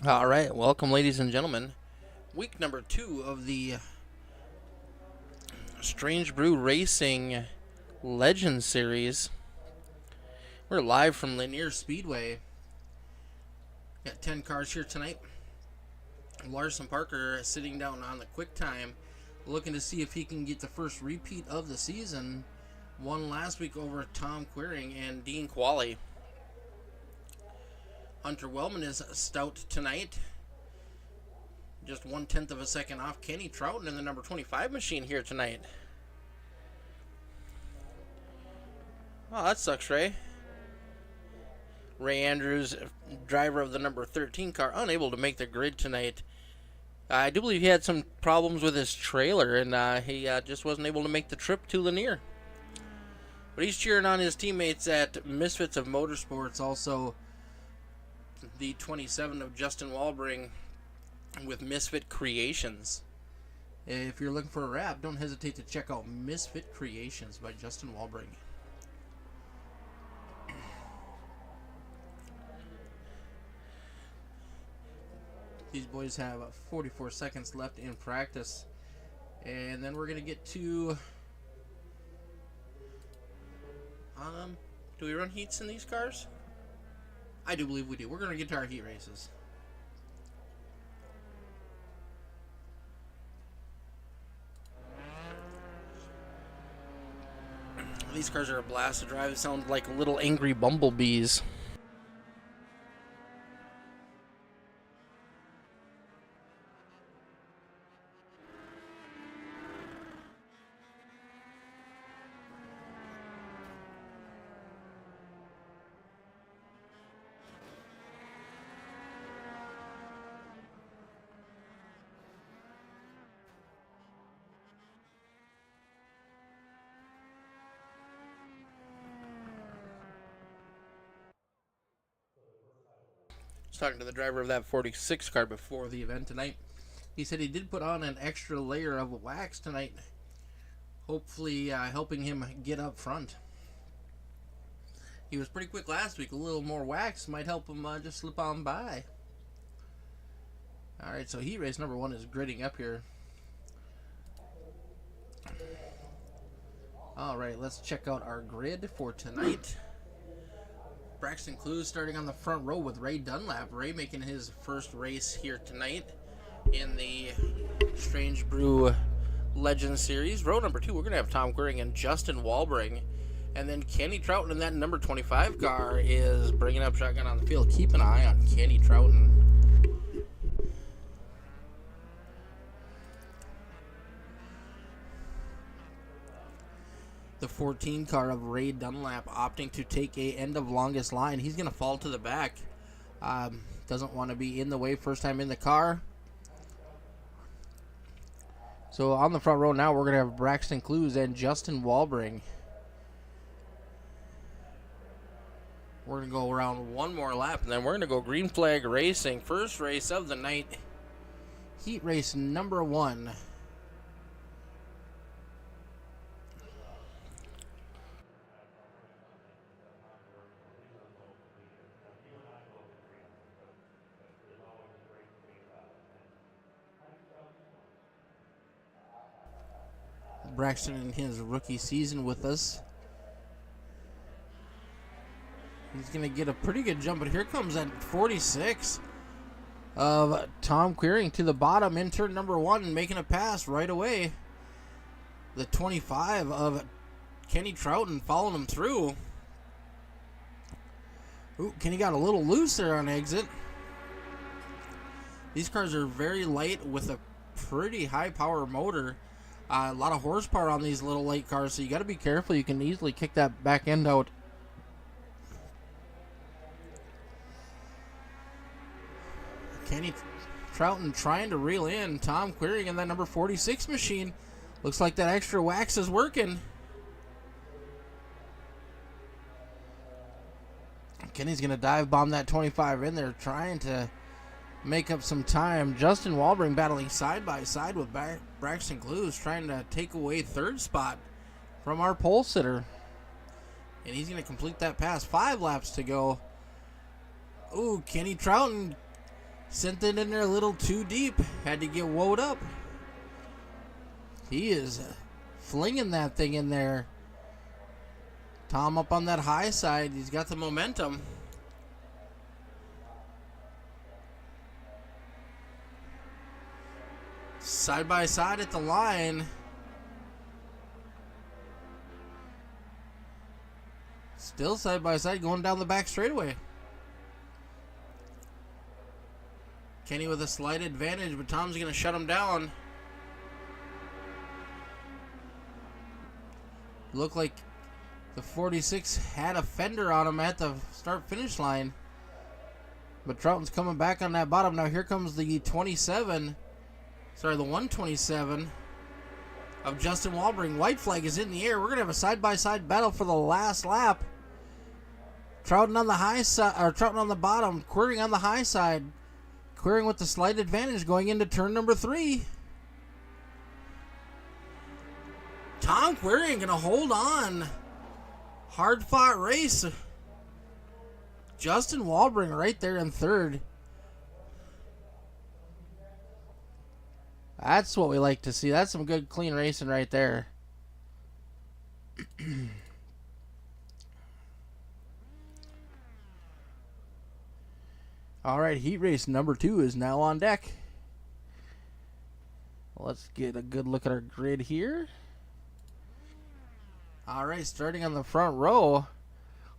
All right, welcome, ladies and gentlemen. Week number 2 of the Strange Brew Racing Legends Series. We're live from Lanier Speedway. Got 10 cars here tonight. Larson Parker sitting down on the quick time, looking to see if he can get the first repeat of the season. Won last week over Tom Quiring and Dean Qualley. Hunter Wellman is stout tonight. Just 1/10 of a second off Kenny Troughton in the number 25 machine here tonight. Oh, that sucks, Ray. Ray Andrews, driver of the number 13 car, unable to make the grid tonight. I do believe he had some problems with his trailer, and he just wasn't able to make the trip to Lanier. But he's cheering on his teammates at Misfits of Motorsports, also the 27 of Justin Walbring with Misfit Creations. If you're looking for a wrap, don't hesitate to check out Misfit Creations by Justin Walbring. These boys have 44 seconds left in practice, and then we're going to get to do we run heats in these cars? I do believe we do. We're going to get to our heat races. These cars are a blast to drive. They sound like little angry bumblebees. Talking to the driver of that 46 car before the event tonight. He said he did put on an extra layer of wax tonight, hopefully helping him get up front. He was pretty quick last week. A little more wax might help him just slip on by. Alright, so heat race number 1 is gridding up here. Alright, let's check out our grid for tonight. Braxton Clues starting on the front row with Ray Dunlap. Ray making his first race here tonight in the Strange Brew Legends Series. Row number 2, we're going to have Tom Quiring and Justin Walbring. And then Kenny Troughton in that number 25 car is bringing up shotgun on the field. Keep an eye on Kenny Troughton. The 14 car of Ray Dunlap opting to take a end of longest line. He's going to fall to the back. Doesn't want to be in the way first time in the car. So on the front row now, we're going to have Braxton Clues and Justin Walbring. We're going to go around one more lap, and then we're going to go green flag racing. First race of the night. Heat race number 1. Braxton in his rookie season with us. He's going to get a pretty good jump, but here comes that 46 of Tom Quiring to the bottom in turn number 1 and making a pass right away. The 25 of Kenny Troughton following him through. Ooh, Kenny got a little loose there on exit. These cars are very light with a pretty high power motor. A lot of horsepower on these little light cars, so you got to be careful. You can easily kick that back end out. Kenny Troughton trying to reel in Tom Quiring in that number 46 machine. Looks like that extra wax is working. Kenny's going to dive bomb that 25 in there, trying to make up some time. Justin Walbring battling side by side with Braxton Clues, trying to take away third spot from our pole sitter. And he's going to complete that pass. 5 laps to go. Ooh, Kenny Troughton Sent it in there a little too deep. Had to get woed up. He is flinging that thing in there. Tom up on that high side. He's got the momentum. Side by side at the line. Still side by side going down the back straightaway. Kenny with a slight advantage, but Tom's going to shut him down. Looked like the 46 had a fender on him at the start-finish line. But Troughton's coming back on that bottom. Now here comes the 27. Sorry, the 127 of Justin Walbring. White flag is in the air. We're going to have a side-by-side battle for the last lap. Troughton on the high side, or Troughton on the bottom. Queering on the high side. Queering with the slight advantage going into turn number 3. Tom Queering going to hold on. Hard-fought race. Justin Walbring right there in third. That's what we like to see. That's some good, clean racing right there. All right, heat race number 2 is now on deck. Let's get a good look at our grid here. All right, starting on the front row,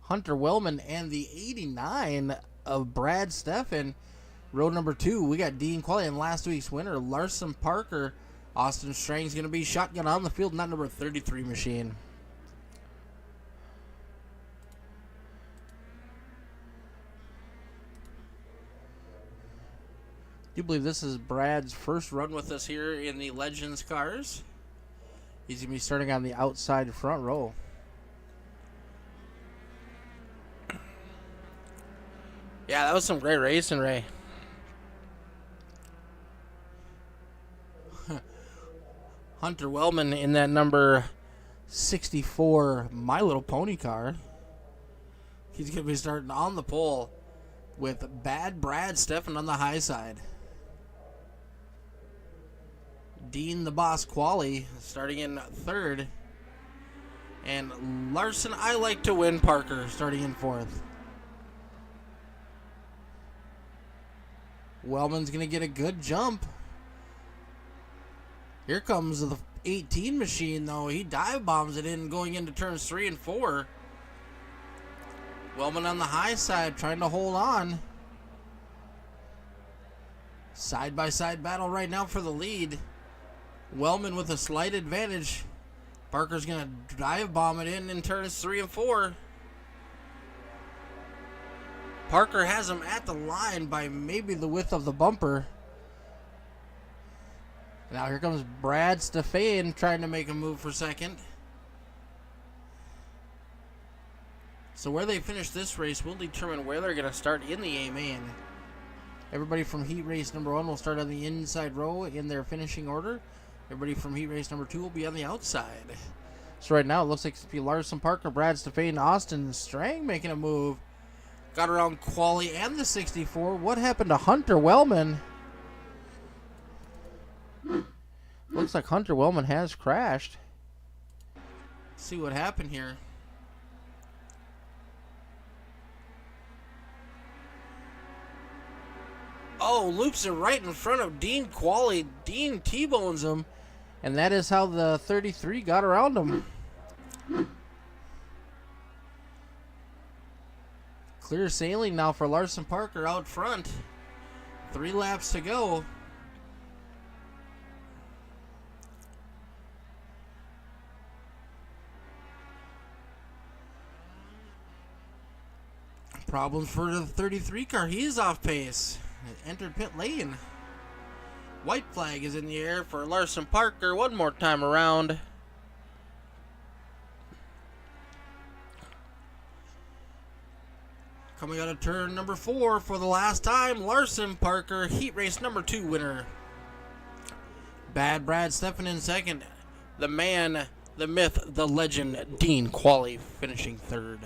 Hunter Wellman and the 89 of Brad Steffen. Row number 2, we got Dean Qualley and last week's winner, Larson Parker. Austin Strang's going to be shotgun on the field, not number 33 machine. I do believe this is Brad's first run with us here in the Legends cars. He's going to be starting on the outside front row. Yeah, that was some great racing, Ray. Hunter Wellman in that number 64 My Little Pony car. He's going to be starting on the pole with Bad Brad Steffen on the high side. Dean the Boss Qualley starting in third. And Larson I Like to Win Parker starting in fourth. Wellman's going to get a good jump. Here comes the 18 machine, though. He dive bombs it in going into turns 3 and 4. Wellman on the high side trying to hold on. Side-by-side battle right now for the lead. Wellman with a slight advantage. Parker's going to dive bomb it in turns 3 and 4. Parker has him at the line by maybe the width of the bumper. Now here comes Brad Steffen trying to make a move for second. So where they finish this race will determine where they're going to start in the A-main. Everybody from heat race number 1 will start on the inside row in their finishing order. Everybody from heat race number 2 will be on the outside. So right now it looks like it's be Larson Parker, Brad Steffen, Austin Strang making a move. Got around Qualley and the 64. What happened to Hunter Wellman? Looks like Hunter Wellman has crashed. Let's see what happened here. Oh, loops it right in front of Dean Qualley. Dean T-bones him. And that is how the 33 got around him. Clear sailing now for Larson Parker out front. 3 laps to go. Problems for the 33 car. He is off pace. Entered pit lane. White flag is in the air for Larson Parker one more time around. Coming out of turn number 4 for the last time, Larson Parker, heat race number 2 winner. Bad Brad Steffen in second. The man, the myth, the legend, Dean Qualley finishing third.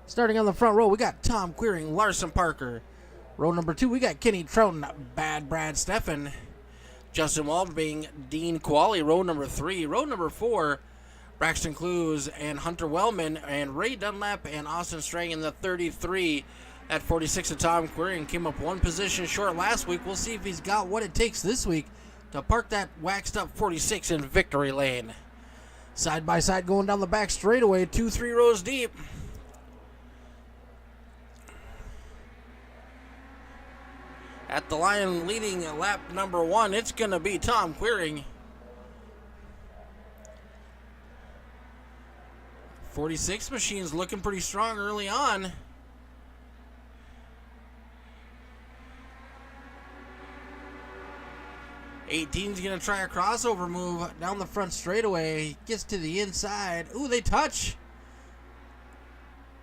Starting on the front row, we got Tom Queering, Larson Parker. Row number 2, we got Kenny Trouton, Bad Brad Steffen, Justin Waldbing, Dean Qualley. Row number 3. Row number 4, Braxton Clues and Hunter Wellman, and Ray Dunlap and Austin Strang in the 33. At 46 of Tom Queering came up one position short last week. We'll see if he's got what it takes this week to park that waxed up 46 in victory lane. Side by side going down the back straightaway, 2-3 rows deep. At the line leading lap number 1, it's going to be Tom Queering. 46 machine's looking pretty strong early on. '18's going to try a crossover move down the front straightaway. Gets to the inside. Ooh, they touch.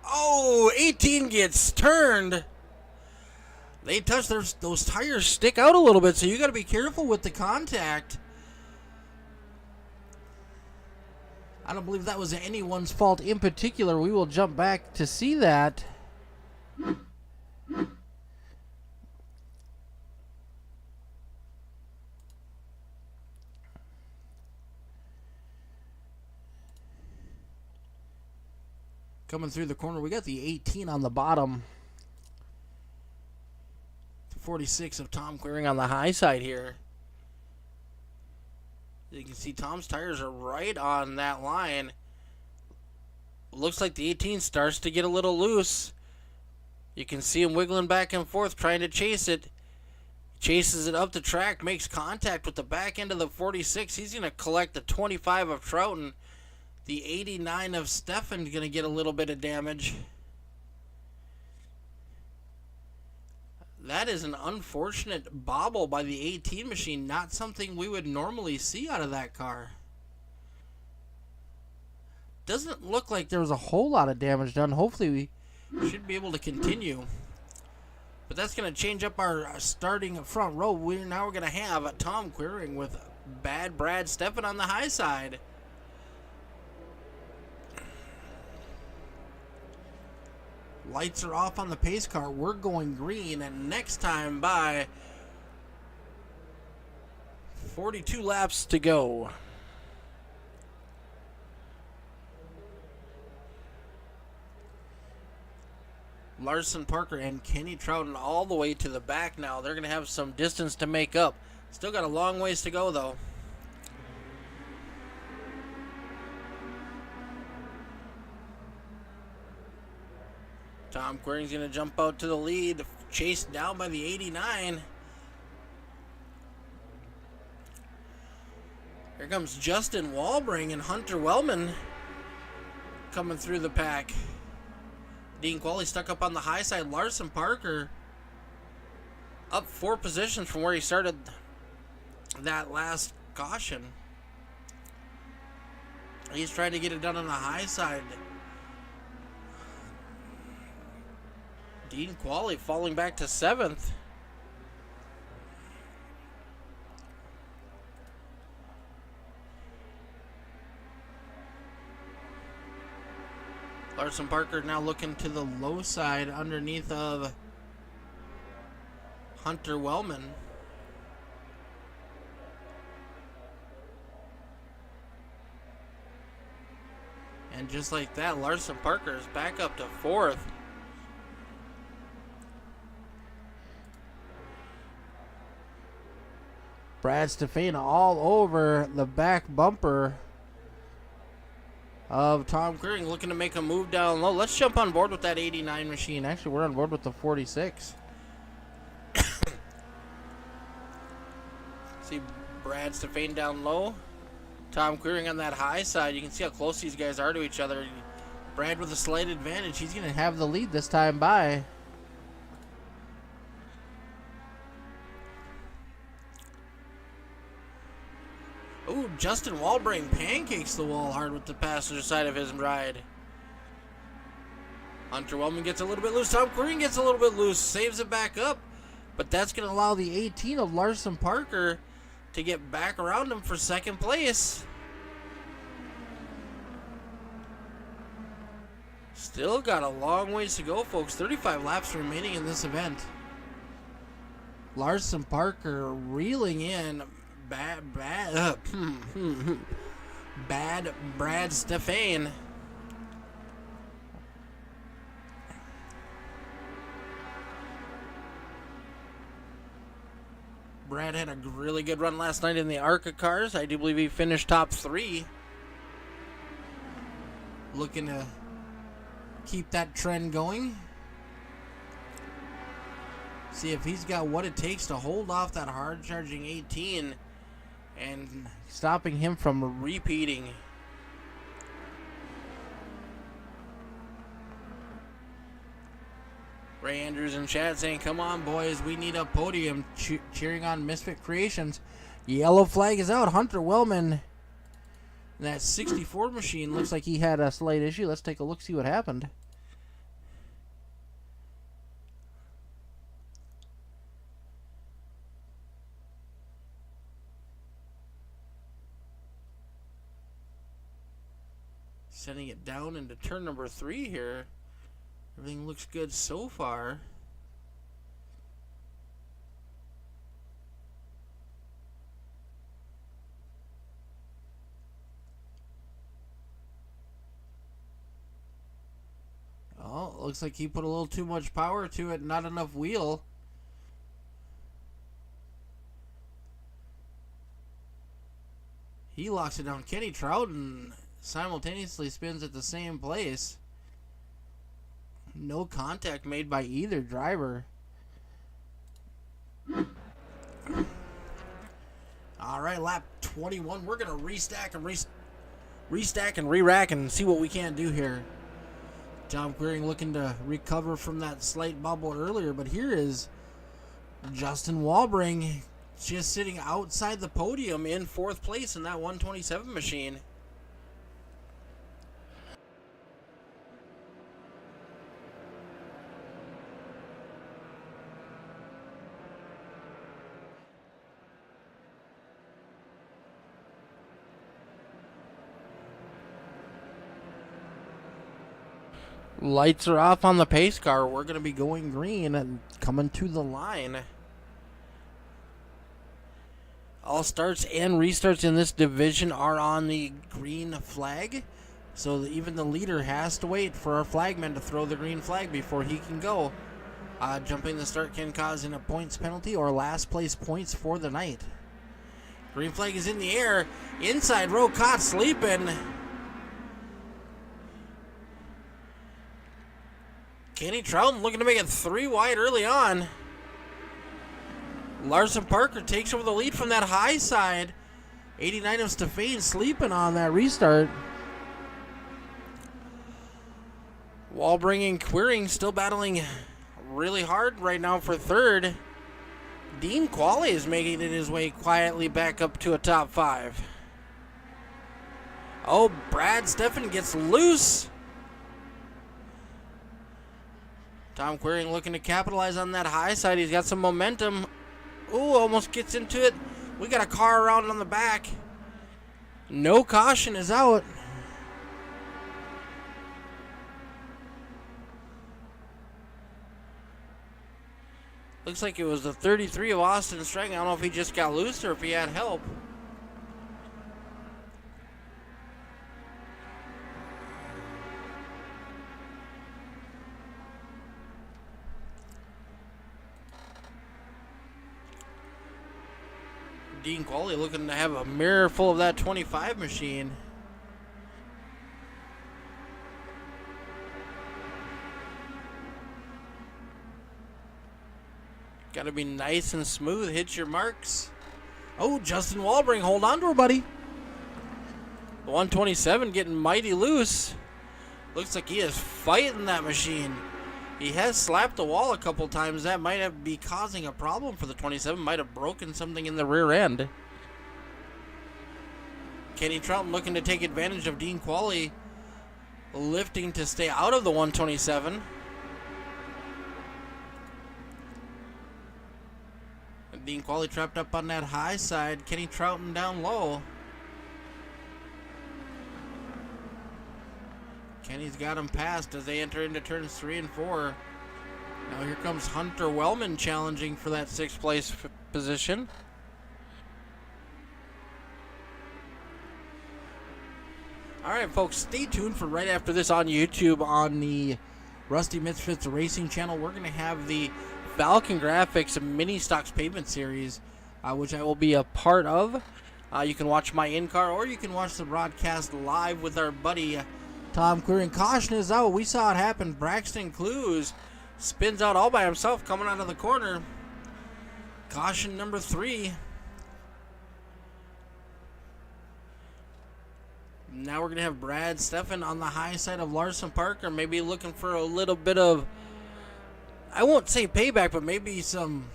Oh, 18 gets turned. They touch. Those tires stick out a little bit, so you got to be careful with the contact. I don't believe that was anyone's fault in particular. We will jump back to see that. Coming through the corner, we got the 18 on the bottom. 46 of Tom Queering on the high side here. You can see Tom's tires are right on that line. Looks like the 18 starts to get a little loose. You can see him wiggling back and forth trying to chase it. Chases it up the track, makes contact with the back end of the 46. He's going to collect the 25 of Trouton. The 89 of Steffen going to get a little bit of damage. That is an unfortunate bobble by the 18 machine. Not something we would normally see out of that car. Doesn't look like there was a whole lot of damage done. Hopefully we should be able to continue. But that's going to change up our starting front row. Now we're going to have Tom Queering with Bad Brad Steffen on the high side. Lights are off on the pace car. We're going green, and next time by 42 laps to go. Larson Parker and Kenny Trouton all the way to the back now. They're going to have some distance to make up. Still got a long ways to go, though. Tom Queering's going to jump out to the lead, chased down by the 89. Here comes Justin Waldbing and Hunter Wellman coming through the pack. Dean Qualley stuck up on the high side. Larson Parker up 4 positions from where he started that last caution. He's trying to get it done on the high side. Dean Qualley falling back to 7th. Larson Parker now looking to the low side underneath of Hunter Wellman. And just like that, Larson Parker is back up to 4th. Brad Steffen all over the back bumper of Tom Queering, looking to make a move down low. Let's jump on board with that 89 machine. Actually, we're on board with the 46. See Brad Steffen down low. Tom Queering on that high side. You can see how close these guys are to each other. Brad with a slight advantage. He's going to have the lead this time by. Ooh, Justin Waldbing pancakes the wall hard with the passenger side of his ride. Hunter Wellman gets a little bit loose. Tom Queering gets a little bit loose. Saves it back up. But that's going to allow the 18 of Larson Parker to get back around him for 2nd place. Still got a long ways to go, folks. 35 laps remaining in this event. Larson Parker reeling in bad Brad Stefan. Brad had a really good run last night in the ARCA cars. I do believe he finished top 3. Looking to keep that trend going. See if he's got what it takes to hold off that hard charging 18 and stopping him from repeating. Ray Andrews in chat saying, come on, boys, we need a podium. Cheering on Misfit Creations. Yellow flag is out. Hunter Wellman. That 64 machine looks like he had a slight issue. Let's take a look, see what happened. Sending it down into turn number 3 here. Everything looks good so far. Oh, looks like he put a little too much power to it, not enough wheel. He locks it down. Kenny Trouton simultaneously spins at the same place. No contact made by either driver. All right, lap 21. We're going to restack and re-rack and see what we can do here. Tom Queering looking to recover from that slight bubble earlier, but here is Justin Walbring just sitting outside the podium in 4th place in that 127 machine. Lights are off on the pace car. We're going to be going green and coming to the line. All starts and restarts in this division are on the green flag. So even the leader has to wait for our flagman to throw the green flag before he can go. Jumping the start can cause a points penalty or last place points for the night. Green flag is in the air. Inside row caught sleeping. Kenny Trouton looking to make it 3 wide early on. Larson Parker takes over the lead from that high side. 89 of Stefan sleeping on that restart. Walbring and Queering still battling really hard right now for 3rd. Dean Qualley is making it his way quietly back up to a top 5. Oh, Brad Stefan gets loose. Tom Queering looking to capitalize on that high side. He's got some momentum. Ooh, almost gets into it. We got a car around on the back. No caution is out. Looks like it was the 33 of Austin Strang. I don't know if he just got loose or if he had help. Dean Qualley looking to have a mirror full of that 25 machine. Got to be nice and smooth. Hit your marks. Oh, Justin Walbring, hold on to her, buddy. The 127 getting mighty loose. Looks like he is fighting that machine. He has slapped the wall a couple times. That might be causing a problem for the 27. Might have broken something in the rear end. Kenny Trouton looking to take advantage of Dean Qualley lifting to stay out of the 127. And Dean Qualley trapped up on that high side. Kenny Trouton down low. Kenny's got him passed as they enter into turns 3 and 4. Now here comes Hunter Wellman challenging for that 6th place position. Alright folks, stay tuned for right after this on YouTube on the Rusty Misfits Racing channel. We're going to have the FALCONGRAFIX Mini Stocks Pavement Series, which I will be a part of. You can watch my in-car, or you can watch the broadcast live with our buddy Tom Clearing. Caution is out. We saw it happen. Braxton Clues spins out all by himself coming out of the corner. Caution number 3. Now we're going to have Brad Steffen on the high side of Larson Parker, maybe looking for a little bit of, I won't say payback, but maybe some,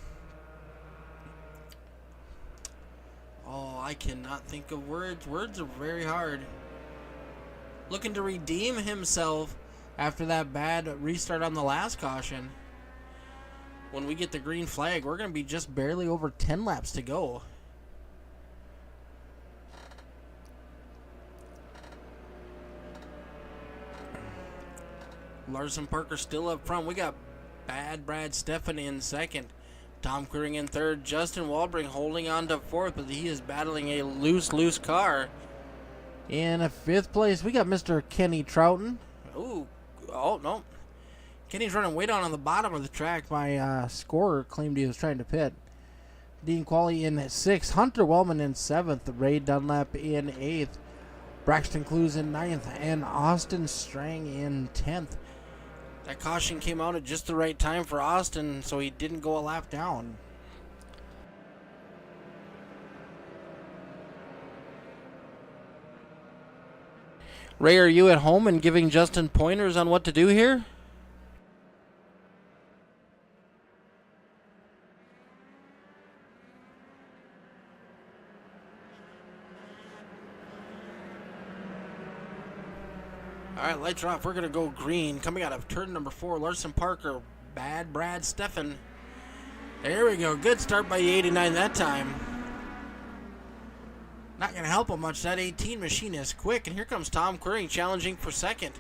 I cannot think of words. Words are very hard. Looking to redeem himself after that bad restart on the last caution. When we get the green flag, we're going to be just barely over 10 laps to go. Larson Parker still up front. We got bad Brad Steffen in second. Tom Clearing in third. Justin Walbring holding on to fourth, but he is battling a loose car. In 5th place, we got Mr. Kenny Troughton. Ooh, oh, no. Kenny's running way down on the bottom of the track. My scorer claimed he was trying to pit. Dean Qualley in 6th. Hunter Wellman in 7th. Ray Dunlap in 8th. Braxton Clues in 9th. And Austin Strang in 10th. That caution came out at just the right time for Austin, so he didn't go a lap down. Ray, are you at home and giving Justin pointers on what to do here? Alright, lights are off. We're going to go green. Coming out of turn number 4, Larson Parker, bad Brad Steffen. There we go. Good start by the 89 that time. Not going to help him much. That 18 machine is quick. And here comes Tom Clearing challenging for second.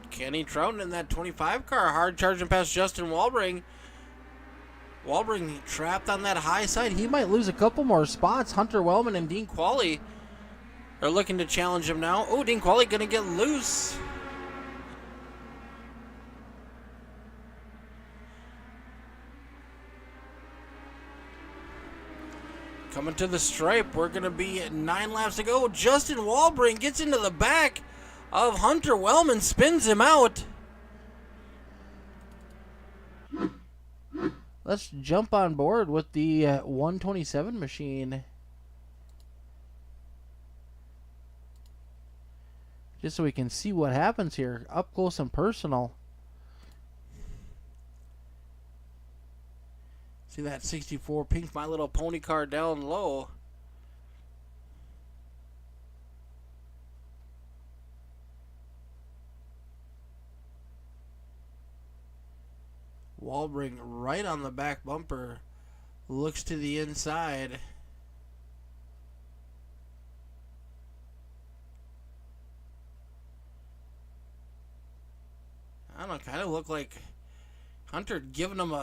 Kenny Troughton in that 25 car, hard charging past Justin Walbring. Walbring trapped on that high side. He might lose a couple more spots. Hunter Wellman and Dean Qualley are looking to challenge him now. Oh, Dean Qualley going to get loose. Coming to the stripe. We're going to be at 9 laps to go. Justin Walbring gets into the back of Hunter Wellman, spins him out. Let's jump on board with the 127 machine. Just so we can see what happens here, up close and personal. See that 64 Pink My Little Pony car down low. Walbring right on the back bumper, looks to the inside. I don't know, kind of looked like Hunter giving him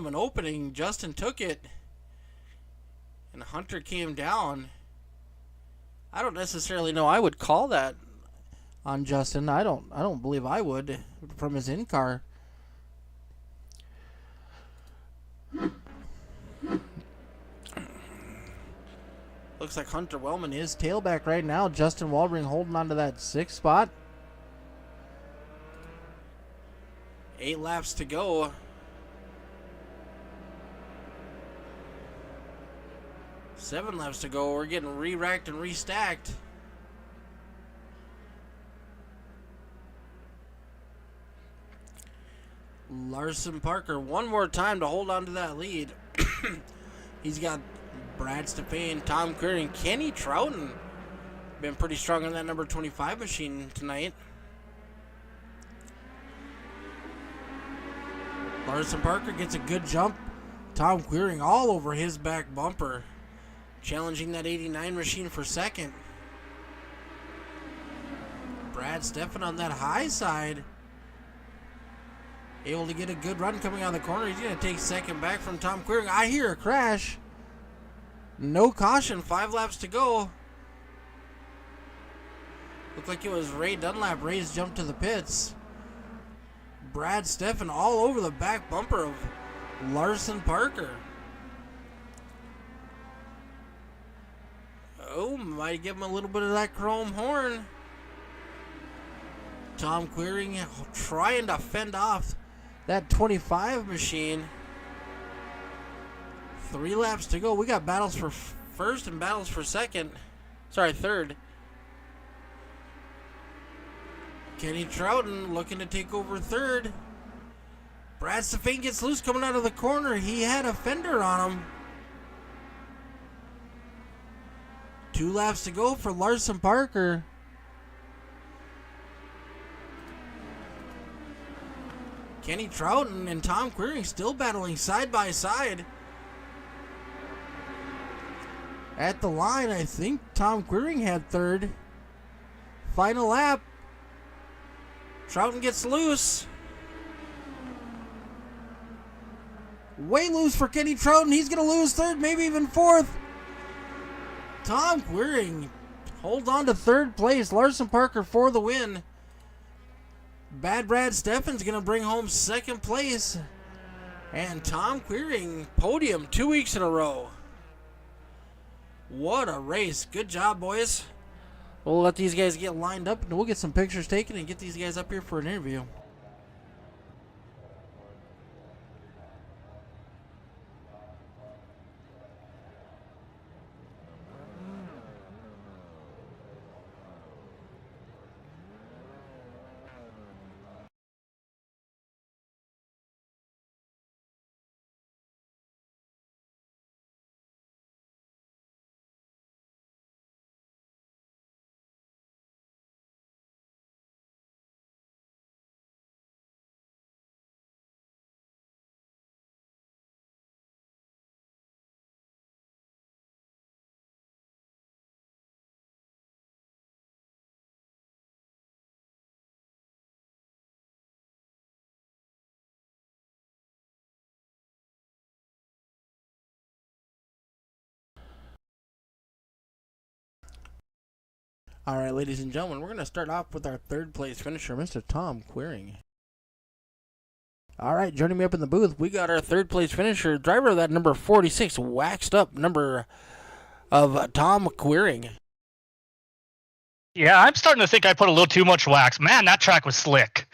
an opening. Justin took it, and Hunter came down. I don't necessarily know I would call that on Justin. I don't believe I would from his in-car. Looks like Hunter Wellman is tailback right now. Justin Walbring holding on to that 6th spot. 8 laps to go. Seven laps to go. We're getting re-racked and restacked. Larson Parker one more time to hold on to that lead. He's got Brad Steffen, Tom Clearing, Kenny Troughton. Been pretty strong on that number 25 machine tonight. Larson Parker gets a good jump. Tom Queering all over his back bumper, challenging that 89 machine for second. Brad Steffen on that high side, able to get a good run coming out of the corner. He's going to take second back from Tom Queering. I hear a crash. No caution, 5 laps to go. Looked like it was Ray Dunlap. Ray's jumped to the pits. Brad Steffen all over the back bumper of Larson Parker. Oh, might give him a little bit of that chrome horn. Tom Queering trying to fend off that 25 machine. 3 laps to go. We got battles for first and battles for second. Sorry, third. Kenny Troughton looking to take over third. Brad Steffen gets loose coming out of the corner. He had a fender on him. 2 laps to go for Larson Parker. Kenny Troughton and Tom Queering still battling side by side. At the line, I think Tom Queering had third. Final lap. Troughton gets loose. Way loose for Kenny Troughton. He's going to lose third, maybe even fourth. Tom Queering holds on to third place. Larson Parker for the win. Bad Brad Steffen's going to bring home second place. And Tom Queering, podium 2 weeks in a row. What a race. Good job, boys. We'll let these guys get lined up and we'll get some pictures taken and get these guys up here for an interview. All right, ladies and gentlemen, we're going to start off with our third place finisher, Mr. Tom Queering. All right, joining me up in the booth, we got our third place finisher, driver of that number 46, waxed up number of Tom Queering. Yeah, I'm starting to think I put a little too much wax. Man, that track was slick.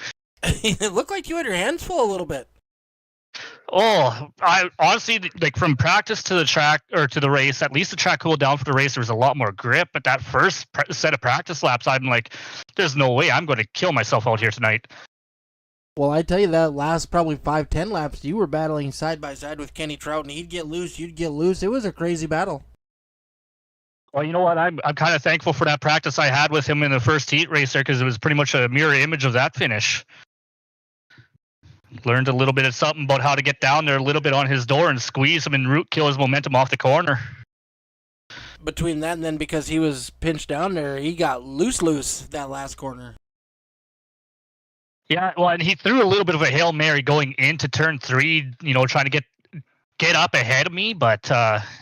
It looked like you had your hands full a little bit. Oh, I honestly, like from practice to the track or to the race, at least the track cooled down for the race. There was a lot more grip, but that first set of practice laps, I'm like, there's no way I'm going to kill myself out here tonight. Well, I tell you, that last probably 5-10 laps, you were battling side by side with Kenny Troughton. He'd get loose, you'd get loose. It was a crazy battle. Well, you know what? I'm kind of thankful for that practice I had with him in the first heat race there, because it was pretty much a mirror image of that finish. Learned a little bit of something about how to get down there a little bit on his door and squeeze him and root kill his momentum off the corner. Between that and then because he was pinched down there, he got loose that last corner. Yeah, well, and he threw a little bit of a Hail Mary going into turn 3, you know, trying to get up ahead of me, but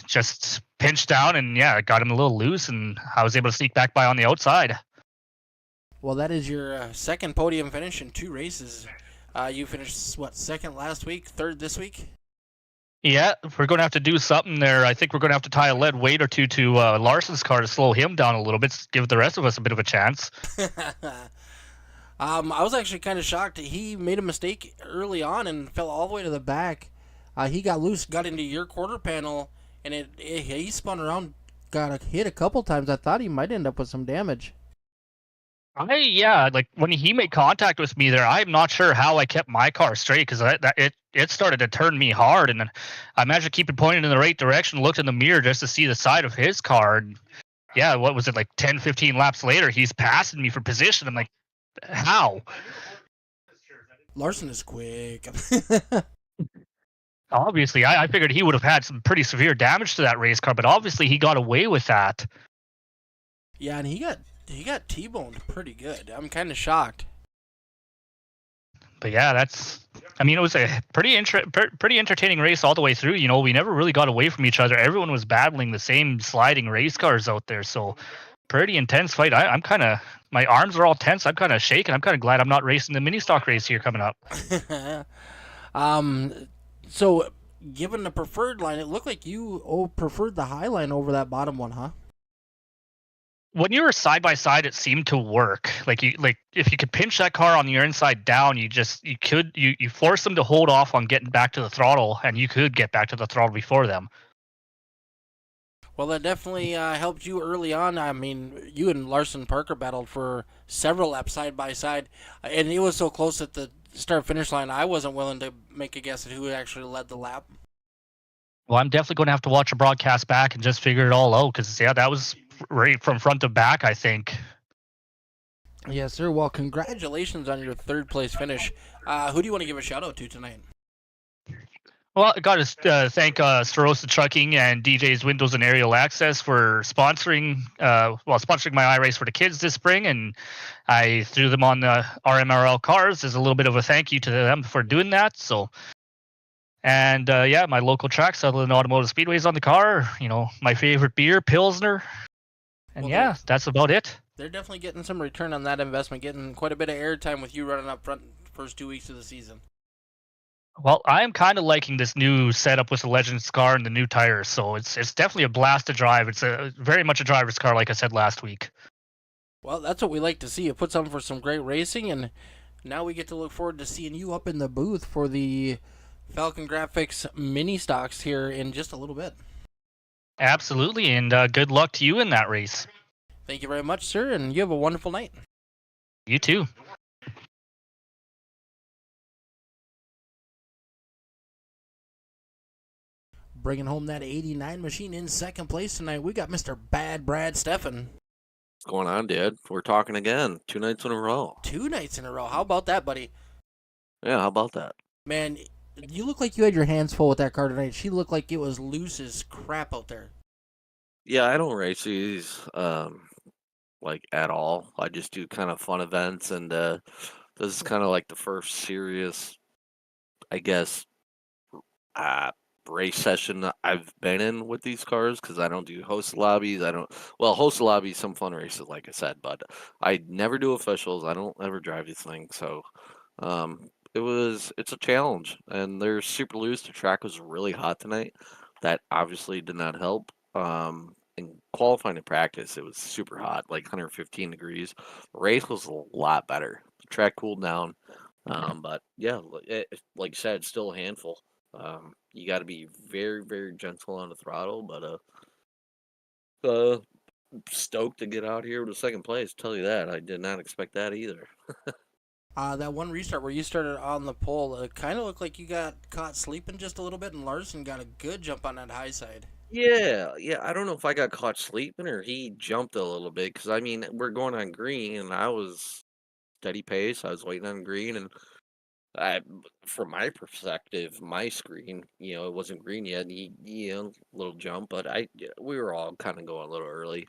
just pinched down and, yeah, got him a little loose, and I was able to sneak back by on the outside. Well, that is your second podium finish in 2 races. You finished, what, second last week, third this week? Yeah, we're going to have to do something there. I think we're going to have to tie a lead weight or two to Larson's car to slow him down a little bit, give the rest of us a bit of a chance. I was actually kind of shocked. He made a mistake early on and fell all the way to the back. He got loose, got into your quarter panel, and he spun around, got hit a couple times. I thought he might end up with some damage. Yeah, like when he made contact with me there, I'm not sure how I kept my car straight, because it started to turn me hard, and I managed to keep it pointed in the right direction, looked in the mirror just to see the side of his car, and yeah, what was it, like 10, 15 laps later, he's passing me for position. I'm like, how? Larson is quick. Obviously, I figured he would have had some pretty severe damage to that race car, but obviously he got away with that. Yeah, and he got T-boned pretty good. I'm kind of shocked. But yeah, I mean, it was a pretty entertaining race all the way through. You know, we never really got away from each other. Everyone was battling the same sliding race cars out there, so pretty intense fight. I'm kind of, my arms are all tense. I'm kind of shaking. I'm kind of glad I'm not racing the mini stock race here coming up. So given the preferred line, it looked like you preferred the high line over that bottom one, huh? When you were side by side, it seemed to work. Like if you could pinch that car on your inside down, you force them to hold off on getting back to the throttle, and you could get back to the throttle before them. Well, that definitely helped you early on. I mean, you and Larson Parker battled for several laps side by side, and it was so close at the start finish line. I wasn't willing to make a guess at who actually led the lap. Well, I'm definitely going to have to watch a broadcast back and just figure it all out because yeah, that was right from front to back, I think. Yes, sir. Well, congratulations on your third place finish. Who do you want to give a shout out to tonight? Well, I got to thank Starosta Trucking and DJ's Windows and Aerial Access for sponsoring my iRace for the kids this spring, and I threw them on the RMRL cars as a little bit of a thank you to them for doing that. So, and yeah, my local track, Sutherland Automotive Speedway, is on the car. You know, my favorite beer, Pilsner, and Well, yeah, that's about it. They're definitely getting some return on that investment, getting quite a bit of airtime with you running up front first 2 weeks of the season. Well, I am kind of liking this new setup with the Legends car and the new tires, so it's definitely a blast to drive. It's very much a driver's car, like I said last week. Well, that's what we like to see. It puts on for some great racing, and now we get to look forward to seeing you up in the booth for the FALCONGRAFIX mini stocks here in just a little bit. Absolutely, and good luck to you in that race. Thank you very much, sir, and you have a wonderful night. You too. Bringing home that 89 machine in second place tonight, we got Mr. Bad Brad Steffen. What's going on, dude? We're talking again. 2 nights in a row. 2 nights in a row. How about that, buddy? Yeah, how about that? Man, you look like you had your hands full with that car tonight. She looked like it was loose as crap out there. Yeah, I don't race these like at all. I just do kind of fun events, and this is kind of like the first serious, I guess, race session I've been in with these cars because I don't do host lobbies. Host lobbies, some fun races, like I said, but I never do officials. I don't ever drive these things, so it's a challenge, and they're super loose. The track was really hot tonight. That obviously did not help. In qualifying and practice, it was super hot, like 115 degrees. The race was a lot better. The track cooled down, but yeah, like you said, it's still a handful. You got to be very, very gentle on the throttle, but stoked to get out here with a second place. Tell you that, I did not expect that either. That one restart where you started on the pole, it kind of looked like you got caught sleeping just a little bit, and Larson got a good jump on that high side. Yeah, I don't know if I got caught sleeping or he jumped a little bit because I mean we're going on green and I was steady pace. I was waiting on green and from my perspective, my screen, it wasn't green yet. Little jump, but we were all kind of going a little early.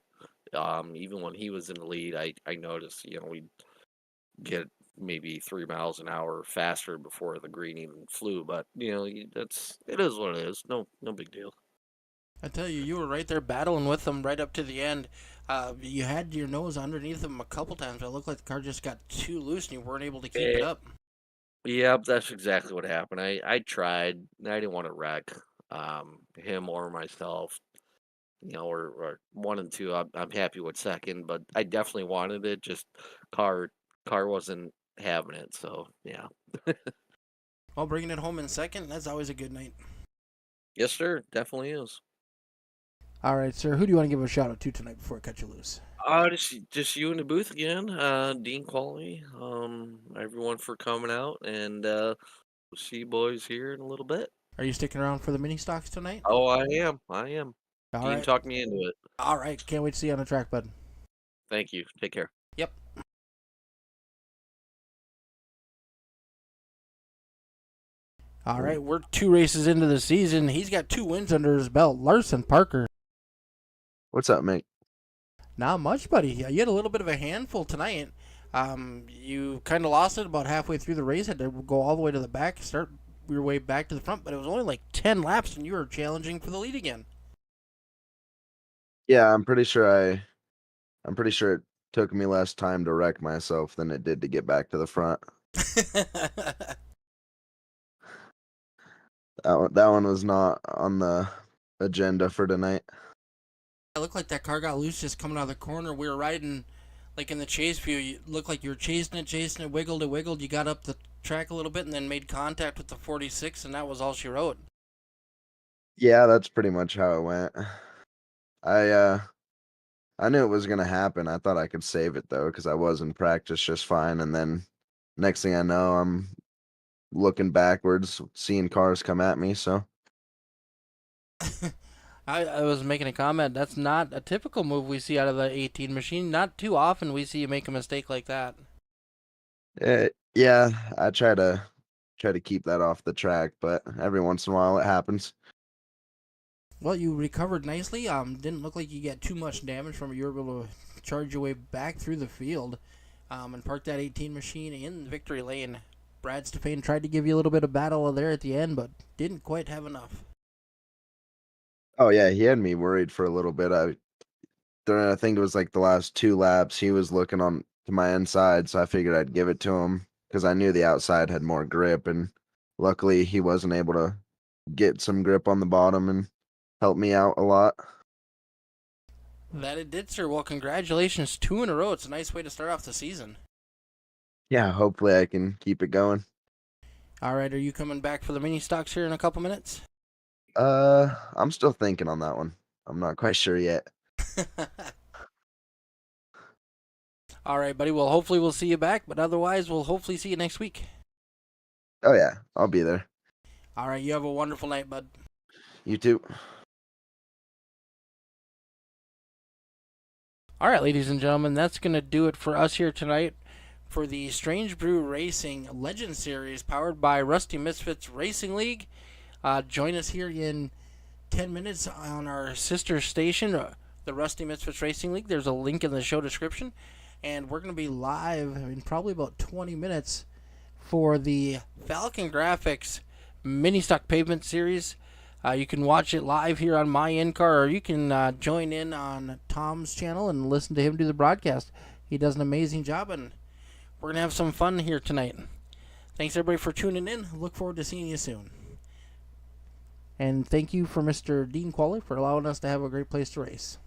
Even when he was in the lead, I noticed, we'd get maybe 3 miles an hour faster before the green even flew. But it is what it is. No big deal. I tell you, you were right there battling with them right up to the end. You had your nose underneath them a couple times. It looked like the car just got too loose and you weren't able to keep it up. Yeah, that's exactly what happened. I tried. I didn't want to wreck him or myself. Or 1 and 2. I'm happy with second, but I definitely wanted it. Just car wasn't having it. So yeah. Well, bringing it home in second, that's always a good night. Yes, sir. Definitely is. All right, sir. Who do you want to give a shout out to tonight before I cut you loose? Just you in the booth again, Dean Qualley, everyone for coming out, and we'll see you boys here in a little bit. Are you sticking around for the mini stocks tonight? Oh, I am. All Dean right. talked me into it. All right. Can't wait to see you on the track, bud. Thank you. Take care. Yep. All right, we're 2 races into the season. He's got 2 wins under his belt. Larson Parker. What's up, mate? Not much, buddy. You had a little bit of a handful tonight. You kind of lost it about halfway through the race. Had to go all the way to the back, start your way back to the front, but it was only like 10 laps, and you were challenging for the lead again. Yeah, I'm pretty sure it took me less time to wreck myself than it did to get back to the front. That one was not on the agenda for tonight. It looked like that car got loose just coming out of the corner. We were riding like in the chase view. You looked like you were chasing it, wiggled. You got up the track a little bit and then made contact with the 46, and that was all she wrote. Yeah, that's pretty much how it went. I knew it was gonna happen. I thought I could save it though, because I was in practice just fine. And then next thing I know, I'm looking backwards, seeing cars come at me. So I was making a comment. That's not a typical move we see out of the 18 machine. Not too often we see you make a mistake like that. yeah, I try to keep that off the track, but every once in a while it happens. Well, you recovered nicely. Didn't look like you got too much damage from it. You were able to charge your way back through the field, and park that 18 machine in victory lane. Brad Stefan tried to give you a little bit of battle there at the end, but didn't quite have enough. Oh yeah, he had me worried for a little bit. I think it was like the last 2 laps, he was looking on to my inside, so I figured I'd give it to him because I knew the outside had more grip, and luckily he wasn't able to get some grip on the bottom and help me out a lot. That it did, sir. Well, congratulations. 2 in a row. It's a nice way to start off the season. Yeah, hopefully I can keep it going. All right, are you coming back for the mini stocks here in a couple minutes? I'm still thinking on that one. I'm not quite sure yet. All right, buddy. Well, hopefully we'll see you back, but otherwise we'll hopefully see you next week. Oh yeah, I'll be there. All right, you have a wonderful night, bud. You too. All right, ladies and gentlemen, that's going to do it for us here tonight for the Strange Brew Racing Legend Series powered by Rusty Misfits Racing League. Join us here in 10 minutes on our sister station, the Rusty Misfits Racing League. There's a link in the show description. And we're going to be live in probably about 20 minutes for the FALCONGRAFIX Mini Stock Pavement Series. You can watch it live here on my in-car, or you can join in on Tom's channel and listen to him do the broadcast. He does an amazing job, and we're going to have some fun here tonight. Thanks, everybody, for tuning in. Look forward to seeing you soon. And thank you for Mr. Dean Qualley for allowing us to have a great place to race.